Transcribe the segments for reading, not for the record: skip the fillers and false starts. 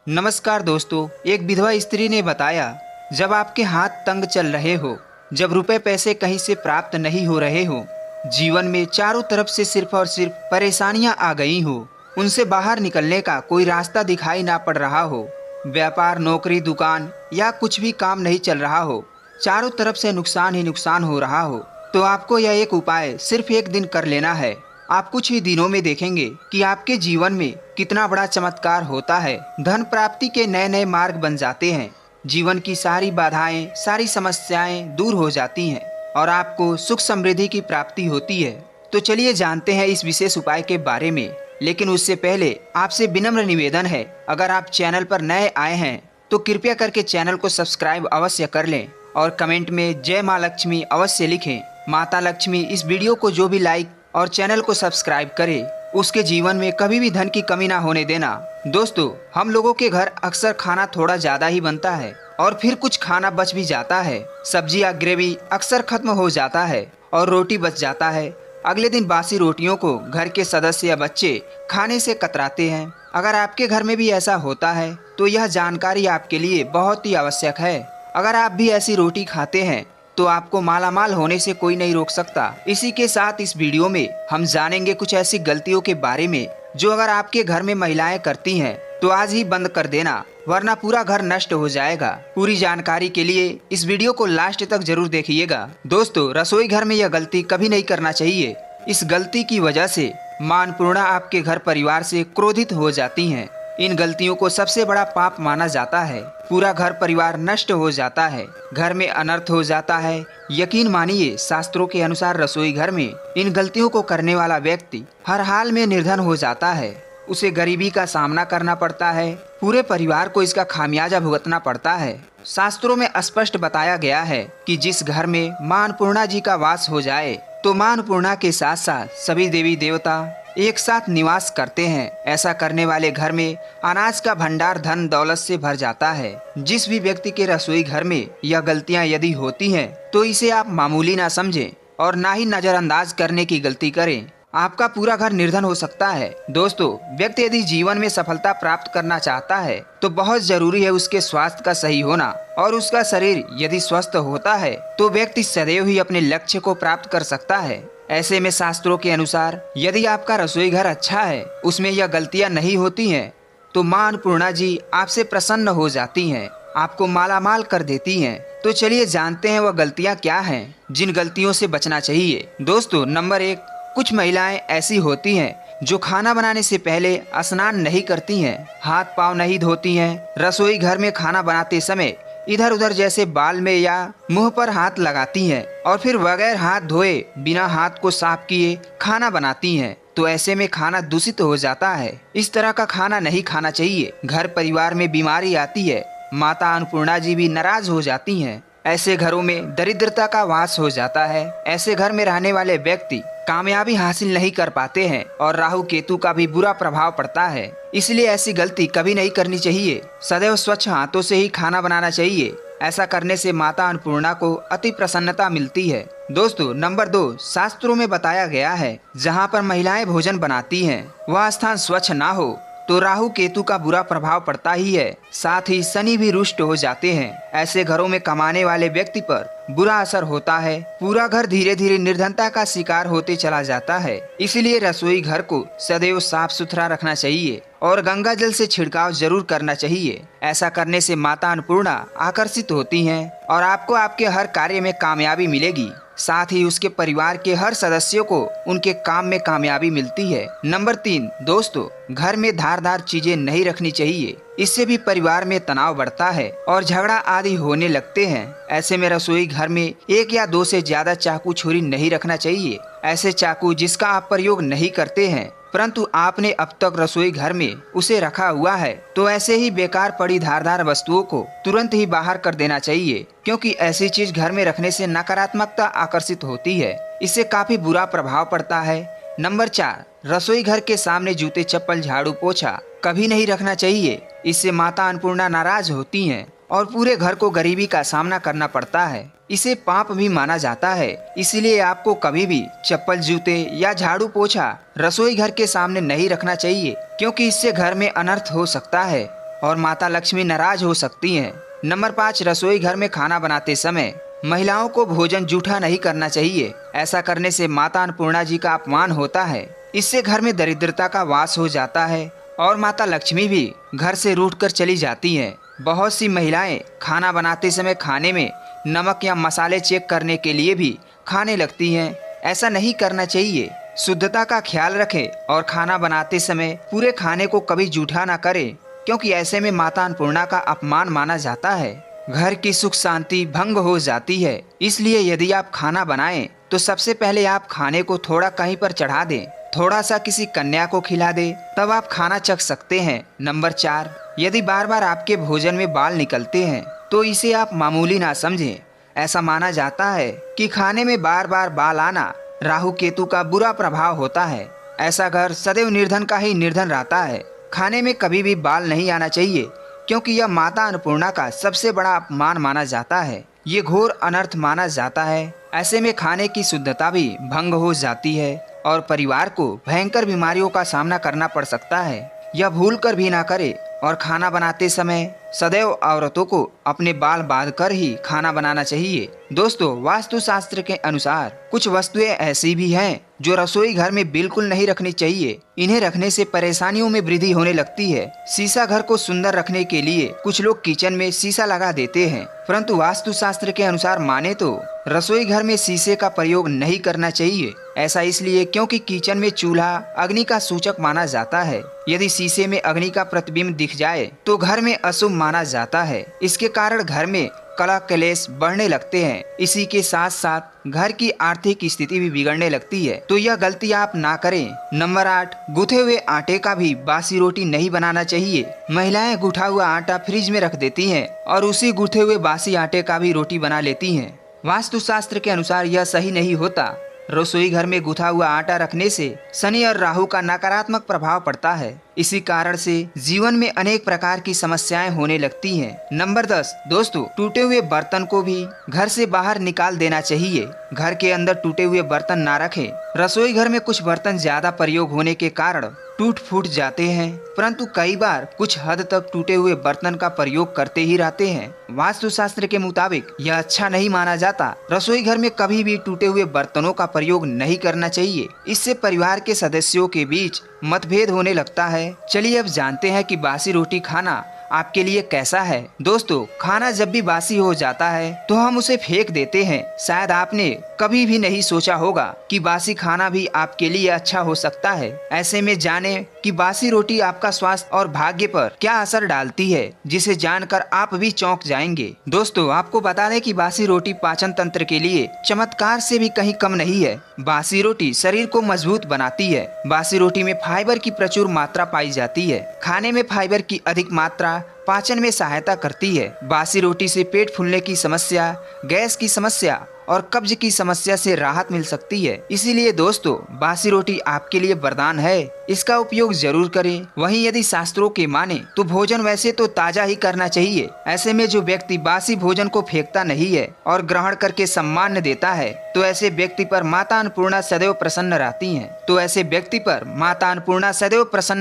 नमस्कार दोस्तों। एक विधवा स्त्री ने बताया, जब आपके हाथ तंग चल रहे हो, जब रुपए पैसे कहीं से प्राप्त नहीं हो रहे हो, जीवन में चारों तरफ से सिर्फ और सिर्फ परेशानियां आ गई हो, उनसे बाहर निकलने का कोई रास्ता दिखाई ना पड़ रहा हो, व्यापार नौकरी दुकान या कुछ भी काम नहीं चल रहा हो, चारों तरफ से नुकसान ही नुकसान हो रहा हो, तो आपको यह एक उपाय सिर्फ एक दिन कर लेना है। आप कुछ ही दिनों में देखेंगे कि आपके जीवन में कितना बड़ा चमत्कार होता है। धन प्राप्ति के नए नए मार्ग बन जाते हैं, जीवन की सारी बाधाएं सारी समस्याएं दूर हो जाती हैं और आपको सुख समृद्धि की प्राप्ति होती है। तो चलिए जानते हैं इस विशेष उपाय के बारे में। लेकिन उससे पहले आपसे विनम्र निवेदन है, अगर आप चैनल पर नए आए हैं तो कृपया करके चैनल को सब्सक्राइब अवश्य कर लें और कमेंट में जय माँ लक्ष्मी अवश्य लिखें। माता लक्ष्मी इस वीडियो को जो भी लाइक और चैनल को सब्सक्राइब करे, उसके जीवन में कभी भी धन की कमी ना होने देना। दोस्तों, हम लोगों के घर अक्सर खाना थोड़ा ज्यादा ही बनता है और फिर कुछ खाना बच भी जाता है। सब्जी या ग्रेवी अक्सर खत्म हो जाता है और रोटी बच जाता है। अगले दिन बासी रोटियों को घर के सदस्य या बच्चे खाने से कतराते हैं। अगर आपके घर में भी ऐसा होता है तो यह जानकारी आपके लिए बहुत ही आवश्यक है। अगर आप भी ऐसी रोटी खाते हैं तो आपको मालामाल होने से कोई नहीं रोक सकता। इसी के साथ इस वीडियो में हम जानेंगे कुछ ऐसी गलतियों के बारे में जो अगर आपके घर में महिलाएं करती हैं तो आज ही बंद कर देना, वरना पूरा घर नष्ट हो जाएगा। पूरी जानकारी के लिए इस वीडियो को लास्ट तक जरूर देखिएगा। दोस्तों, रसोई घर में यह गलती कभी नहीं करना चाहिए। इस गलती की वजह से मां अन्नपूर्णा आपके घर परिवार से क्रोधित हो जाती हैं। इन गलतियों को सबसे बड़ा पाप माना जाता है। पूरा घर परिवार नष्ट हो जाता है, घर में अनर्थ हो जाता है। यकीन मानिए, शास्त्रों के अनुसार रसोई घर में इन गलतियों को करने वाला व्यक्ति हर हाल में निर्धन हो जाता है। उसे गरीबी का सामना करना पड़ता है, पूरे परिवार को इसका खामियाजा भुगतना पड़ता है। शास्त्रों में स्पष्ट बताया गया है कि जिस घर में मां अन्नपूर्णा जी का वास हो जाए तो मां अन्नपूर्णा के साथ साथ सभी देवी देवता एक साथ निवास करते हैं। ऐसा करने वाले घर में अनाज का भंडार धन दौलत से भर जाता है। जिस भी व्यक्ति के रसोई घर में यह गलतियां यदि होती हैं तो इसे आप मामूली ना समझें और ना ही नजरअंदाज करने की गलती करें। आपका पूरा घर निर्धन हो सकता है। दोस्तों, व्यक्ति यदि जीवन में सफलता प्राप्त करना चाहता है तो बहुत जरूरी है उसके स्वास्थ्य का सही होना, और उसका शरीर यदि स्वस्थ होता है तो व्यक्ति सदैव ही अपने लक्ष्य को प्राप्त कर सकता है। ऐसे में शास्त्रों के अनुसार यदि आपका रसोई घर अच्छा है, उसमें यह गलतियां नहीं होती हैं, तो मां अन्नपूर्णा जी आपसे प्रसन्न हो जाती हैं, आपको मालामाल कर देती हैं। तो चलिए जानते हैं वह गलतियां क्या हैं जिन गलतियों से बचना चाहिए। दोस्तों, नंबर 1, कुछ महिलाएं ऐसी होती हैं जो खाना बनाने से पहले स्नान नहीं करती हैं, हाथ पाँव नहीं धोती हैं, रसोई घर में खाना बनाते समय इधर उधर जैसे बाल में या मुंह पर हाथ लगाती हैं और फिर बगैर हाथ धोए बिना हाथ को साफ किए खाना बनाती हैं। तो ऐसे में खाना दूषित हो जाता है। इस तरह का खाना नहीं खाना चाहिए। घर परिवार में बीमारी आती है, माता अन्नपूर्णा जी भी नाराज हो जाती हैं। ऐसे घरों में दरिद्रता का वास हो जाता है। ऐसे घर में रहने वाले व्यक्ति कामयाबी हासिल नहीं कर पाते हैं और राहु केतु का भी बुरा प्रभाव पड़ता है। इसलिए ऐसी गलती कभी नहीं करनी चाहिए। सदैव स्वच्छ हाथों से ही खाना बनाना चाहिए। ऐसा करने से माता अन्नपूर्णा को अति प्रसन्नता मिलती है। दोस्तों, नंबर 2, शास्त्रों में बताया गया है जहाँ पर महिलाएं भोजन बनाती हैं वह स्थान स्वच्छ ना हो तो राहु केतु का बुरा प्रभाव पड़ता ही है, साथ ही शनि भी रुष्ट हो जाते हैं। ऐसे घरों में कमाने वाले व्यक्ति पर बुरा असर होता है। पूरा घर धीरे धीरे निर्धनता का शिकार होते चला जाता है। इसलिए रसोई घर को सदैव साफ सुथरा रखना चाहिए और गंगा जल से छिड़काव जरूर करना चाहिए। ऐसा करने से माता अन्नपूर्णा आकर्षित होती हैं और आपको आपके हर कार्य में कामयाबी मिलेगी। साथ ही उसके परिवार के हर सदस्यों को उनके काम में कामयाबी मिलती है। नंबर 3, दोस्तों, घर में धारदार चीजें नहीं रखनी चाहिए। इससे भी परिवार में तनाव बढ़ता है और झगड़ा आदि होने लगते हैं। ऐसे में रसोई घर में 1 या 2 से ज्यादा चाकू छुरी नहीं रखना चाहिए। ऐसे चाकू जिसका आप प्रयोग नहीं करते हैं परंतु आपने अब तक रसोई घर में उसे रखा हुआ है, तो ऐसे ही बेकार पड़ी धारदार वस्तुओं को तुरंत ही बाहर कर देना चाहिए, क्योंकि ऐसी चीज घर में रखने से नकारात्मकता आकर्षित होती है। इससे काफी बुरा प्रभाव पड़ता है। नंबर 4, रसोई घर के सामने जूते चप्पल झाड़ू पोछा कभी नहीं रखना चाहिए। इससे माता अन्नपूर्णा नाराज होती हैं और पूरे घर को गरीबी का सामना करना पड़ता है। इसे पाप भी माना जाता है। इसलिए आपको कभी भी चप्पल जूते या झाड़ू पोछा रसोई घर के सामने नहीं रखना चाहिए, क्योंकि इससे घर में अनर्थ हो सकता है। और माता लक्ष्मी नाराज हो सकती हैं। नंबर 5, रसोई घर में खाना बनाते समय महिलाओं को भोजन जूठा नहीं करना चाहिए। ऐसा करने से माता अन्नपूर्णा जी का अपमान होता है। इससे घर में दरिद्रता का वास हो जाता है और माता लक्ष्मी भी घर से रूठकर चली जाती हैं। बहुत सी महिलाएं खाना बनाते समय खाने में नमक या मसाले चेक करने के लिए भी खाने लगती हैं। ऐसा नहीं करना चाहिए। शुद्धता का ख्याल रखें और खाना बनाते समय पूरे खाने को कभी जूठा ना करें, क्योंकि ऐसे में माता अन्नपूर्णा का अपमान माना जाता है। घर की सुख शांति भंग हो जाती है। इसलिए यदि आप खाना बनाएं तो सबसे पहले आप खाने को थोड़ा कहीं पर चढ़ा दें, थोड़ा सा किसी कन्या को खिला दें, तब आप खाना चख सकते हैं। नंबर 4, यदि बार बार आपके भोजन में बाल निकलते हैं तो इसे आप मामूली ना समझें। ऐसा माना जाता है कि खाने में बार बार बाल आना राहु केतु का बुरा प्रभाव होता है। ऐसा घर सदैव निर्धन का ही निर्धन रहता है। खाने में कभी भी बाल नहीं आना चाहिए, क्योंकि यह माता अन्नपूर्णा का सबसे बड़ा अपमान माना जाता है। ये घोर अनर्थ माना जाता है। ऐसे में खाने की शुद्धता भी भंग हो जाती है और परिवार को भयंकर बीमारियों का सामना करना पड़ सकता है। यह भूल कर भी ना करे। और खाना बनाते समय सदैव औरतों को अपने बाल बांध कर ही खाना बनाना चाहिए। दोस्तों, वास्तु शास्त्र के अनुसार कुछ वस्तुएं ऐसी भी हैं जो रसोई घर में बिल्कुल नहीं रखनी चाहिए। इन्हें रखने से परेशानियों में वृद्धि होने लगती है। शीशा घर को सुंदर रखने के लिए कुछ लोग किचन में शीशा लगा देते हैं, परंतु वास्तु शास्त्र के अनुसार माने तो रसोई घर में शीशे का प्रयोग नहीं करना चाहिए। ऐसा इसलिए क्योंकि किचन में चूल्हा अग्नि का सूचक माना जाता है। यदि शीशे में अग्नि का प्रतिबिंब दिख जाए तो घर में अशुभ माना जाता है। इसके कारण घर में कलह कलेश बढ़ने लगते हैं। इसी के साथ साथ घर की आर्थिक स्थिति भी बिगड़ने लगती है। तो यह गलती आप ना करें। नंबर 8, गूथे हुए आटे का भी बासी रोटी नहीं बनाना चाहिए। महिलाएं गूथा हुआ आटा फ्रिज में रख देती हैं और उसी गूथे हुए बासी आटे का भी रोटी बना लेती हैं। वास्तु शास्त्र के अनुसार यह सही नहीं होता। रसोई घर में गूथा हुआ आटा रखने से शनि और राहु का नकारात्मक प्रभाव पड़ता है। इसी कारण से जीवन में अनेक प्रकार की समस्याएं होने लगती हैं। नंबर 10, दोस्तों, टूटे हुए बर्तन को भी घर से बाहर निकाल देना चाहिए। घर के अंदर टूटे हुए बर्तन ना रखें। रसोई घर में कुछ बर्तन ज्यादा प्रयोग होने के कारण टूट फूट जाते हैं, परंतु कई बार कुछ हद तक टूटे हुए बर्तन का प्रयोग करते ही रहते हैं। वास्तु शास्त्र के मुताबिक यह अच्छा नहीं माना जाता। रसोई घर में कभी भी टूटे हुए बर्तनों का प्रयोग नहीं करना चाहिए। इससे परिवार के सदस्यों के बीच मतभेद होने लगता है। चलिए अब जानते हैं कि बासी रोटी खाना आपके लिए कैसा है। दोस्तों, खाना जब भी बासी हो जाता है तो हम उसे फेंक देते हैं। शायद आपने कभी भी नहीं सोचा होगा कि बासी खाना भी आपके लिए अच्छा हो सकता है। ऐसे में जाने कि बासी रोटी आपका स्वास्थ्य और भाग्य पर क्या असर डालती है, जिसे जानकर आप भी चौंक जाएंगे। दोस्तों, आपको बता दें कि बासी रोटी पाचन तंत्र के लिए चमत्कार से भी कहीं कम नहीं है। बासी रोटी शरीर को मजबूत बनाती है। बासी रोटी में फाइबर की प्रचुर मात्रा पाई जाती है। खाने में फाइबर की अधिक मात्रा पाचन में सहायता करती है। बासी रोटी से पेट फूलने की समस्या, गैस की समस्या और कब्ज की समस्या से राहत मिल सकती है। इसीलिए दोस्तों, बासी रोटी आपके लिए वरदान है। इसका उपयोग जरूर करें। वहीं यदि शास्त्रों के माने तो भोजन वैसे तो ताजा ही करना चाहिए। ऐसे में जो व्यक्ति बासी भोजन को फेंकता नहीं है और ग्रहण करके सम्मान देता है, तो ऐसे व्यक्ति पर माता अन्नपूर्णा सदैव प्रसन्न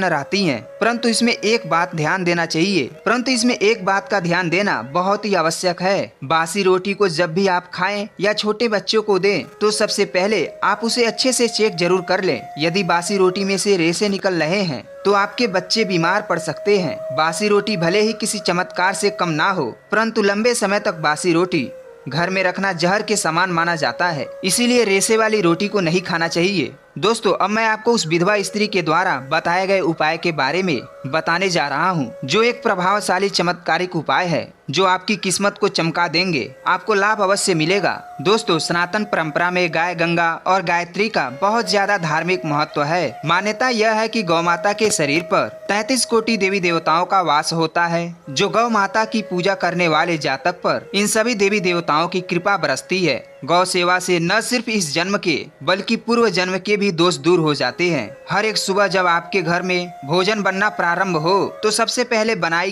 रहती हैं। परंतु इसमें एक बात का ध्यान देना बहुत ही आवश्यक है। बासी रोटी को जब भी आप खाएं या छोटे बच्चों को दें तो सबसे पहले आप उसे अच्छे से चेक जरूर कर लें। यदि बासी रोटी में से रेशे निकल रहे हैं तो आपके बच्चे बीमार पड़ सकते हैं। बासी रोटी भले ही किसी चमत्कार से कम ना हो, परंतु लंबे समय तक बासी रोटी घर में रखना जहर के समान माना जाता है। इसीलिए रेशे वाली रोटी को नहीं खाना चाहिए। दोस्तों, अब मैं आपको उस विधवा स्त्री के द्वारा बताए गए उपाय के बारे में बताने जा रहा हूँ, जो एक प्रभावशाली चमत्कारिक उपाय है जो आपकी किस्मत को चमका देंगे। आपको लाभ अवश्य मिलेगा। दोस्तों, सनातन परंपरा में गाय गंगा और गायत्री का बहुत ज्यादा धार्मिक महत्व है। मान्यता यह है कि गौ माता के शरीर पर 33 कोटि देवी देवताओं का वास होता है। जो गौ माता की पूजा करने वाले जातक पर इन सभी देवी देवताओं की कृपा बरसती है। गौ सेवा से न सिर्फ इस जन्म के बल्कि पूर्व जन्म के भी दोष दूर हो जाते हैं। हर एक सुबह जब आपके घर में भोजन बनना प्रारंभ हो तो सबसे पहले बनाई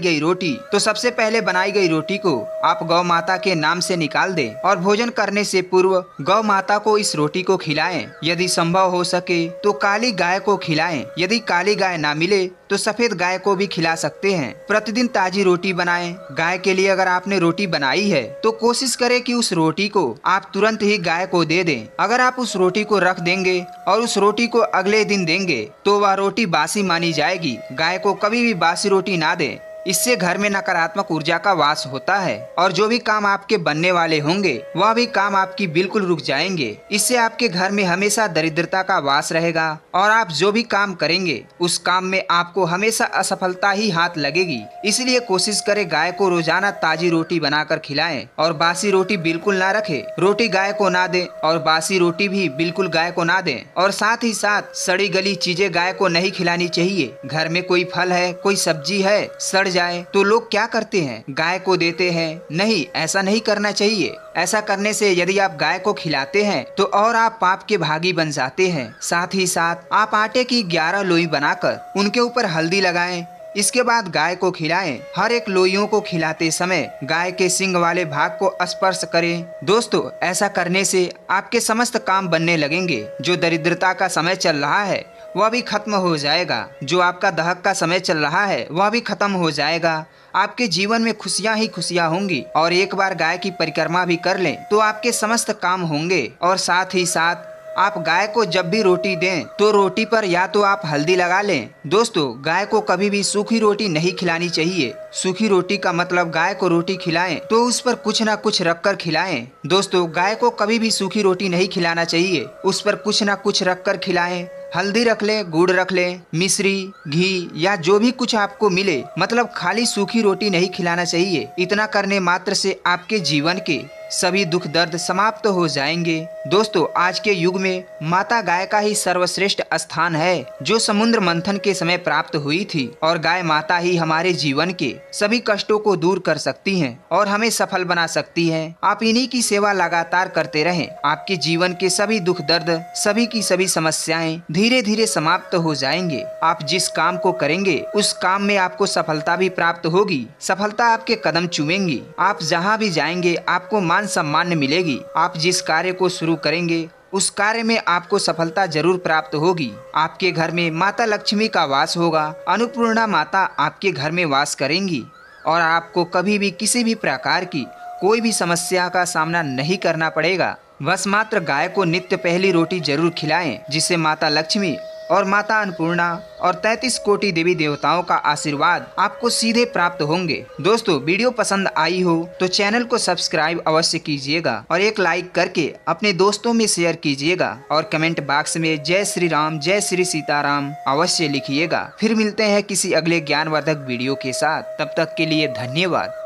गई रोटी को आप गौ माता के नाम से निकाल दें और भोजन करने से पूर्व गौ माता को इस रोटी को खिलाएं। यदि संभव हो सके तो काली गाय को खिलाएं। यदि काली गाय ना मिले तो सफेद गाय को भी खिला सकते हैं। प्रतिदिन ताजी रोटी बनाएं। गाय के लिए अगर आपने रोटी बनाई है तो कोशिश करें कि उस रोटी को आप तुरंत ही गाय को दे दें। अगर आप उस रोटी को रख देंगे और उस रोटी को अगले दिन देंगे तो वह रोटी बासी मानी जाएगी। गाय को कभी भी बासी रोटी ना दें, इससे घर में नकारात्मक ऊर्जा का वास होता है और जो भी काम आपके बनने वाले होंगे वह भी काम आपकी बिल्कुल रुक जाएंगे। इससे आपके घर में हमेशा दरिद्रता का वास रहेगा और आप जो भी काम करेंगे उस काम में आपको हमेशा असफलता ही हाथ लगेगी। इसलिए कोशिश करें गाय को रोजाना ताजी रोटी बनाकर खिलाएं और बासी रोटी बिल्कुल ना रखें। रोटी गाय को ना दें और बासी रोटी भी बिल्कुल गाय को ना दें और साथ ही साथ सड़ी गली चीजें गाय को नहीं खिलानी चाहिए। घर में कोई फल है, कोई सब्जी है, सड़ जाए तो लोग क्या करते हैं, गाय को देते हैं। नहीं, ऐसा नहीं करना चाहिए। ऐसा करने से यदि आप गाय को खिलाते हैं तो और आप पाप के भागी बन जाते हैं। साथ ही साथ आप आटे की 11 लोई बनाकर उनके ऊपर हल्दी लगाएं। इसके बाद गाय को खिलाएं। हर एक लोइयों को खिलाते समय गाय के सींग वाले भाग को स्पर्श करें। दोस्तों, ऐसा करने से आपके समस्त काम बनने लगेंगे। जो दरिद्रता का समय चल रहा है वह भी खत्म हो जाएगा। जो आपका दहक का समय चल रहा है वह भी खत्म हो जाएगा। आपके जीवन में खुशियां ही खुशियां होंगी। और एक बार गाय की परिक्रमा भी कर लें तो आपके समस्त काम होंगे। और साथ ही साथ आप गाय को जब भी रोटी दें तो रोटी पर या तो आप हल्दी लगा लें। दोस्तों, गाय को कभी भी सूखी रोटी नहीं खिलानी चाहिए। सूखी रोटी का मतलब गाय को रोटी खिलाएं तो उस पर कुछ ना कुछ रखकर खिलाएं। दोस्तों, गाय को कभी भी सूखी रोटी नहीं खिलाना चाहिए, उस पर कुछ ना कुछ रखकर खिलाएं। हल्दी रख लें, गुड़ रख लें, मिश्री, घी या जो भी कुछ आपको मिले, मतलब खाली सूखी रोटी नहीं खिलाना चाहिए। इतना करने मात्र से आपके जीवन के सभी दुख दर्द समाप्त हो जाएंगे। दोस्तों, आज के युग में माता गाय का ही सर्वश्रेष्ठ स्थान है, जो समुद्र मंथन के समय प्राप्त हुई थी। और गाय माता ही हमारे जीवन के सभी कष्टों को दूर कर सकती हैं और हमें सफल बना सकती हैं। आप इन्हीं की सेवा लगातार करते रहें। आपके जीवन के सभी दुख दर्द, सभी की सभी समस्याएं धीरे धीरे समाप्त हो जाएंगे। आप जिस काम को करेंगे उस काम में आपको सफलता भी प्राप्त होगी। सफलता आपके कदम चूमेंगी। आप जहाँ भी जाएंगे आपको मान सम्मान मिलेगी। आप जिस कार्य को शुरू करेंगे उस कार्य में आपको सफलता जरूर प्राप्त होगी। आपके घर में माता लक्ष्मी का वास होगा। अन्नपूर्णा माता आपके घर में वास करेंगी और आपको कभी भी किसी भी प्रकार की कोई भी समस्या का सामना नहीं करना पड़ेगा। बस मात्र गाय को नित्य पहली रोटी जरूर खिलाएं, जिससे माता लक्ष्मी और माता अन्नपूर्णा और 33 कोटि देवी देवताओं का आशीर्वाद आपको सीधे प्राप्त होंगे। दोस्तों, वीडियो पसंद आई हो तो चैनल को सब्सक्राइब अवश्य कीजिएगा और एक लाइक करके अपने दोस्तों में शेयर कीजिएगा और कमेंट बॉक्स में जय श्री राम, जय श्री सीताराम अवश्य लिखिएगा। फिर मिलते हैं किसी अगले ज्ञानवर्धक वीडियो के साथ। तब तक के लिए धन्यवाद।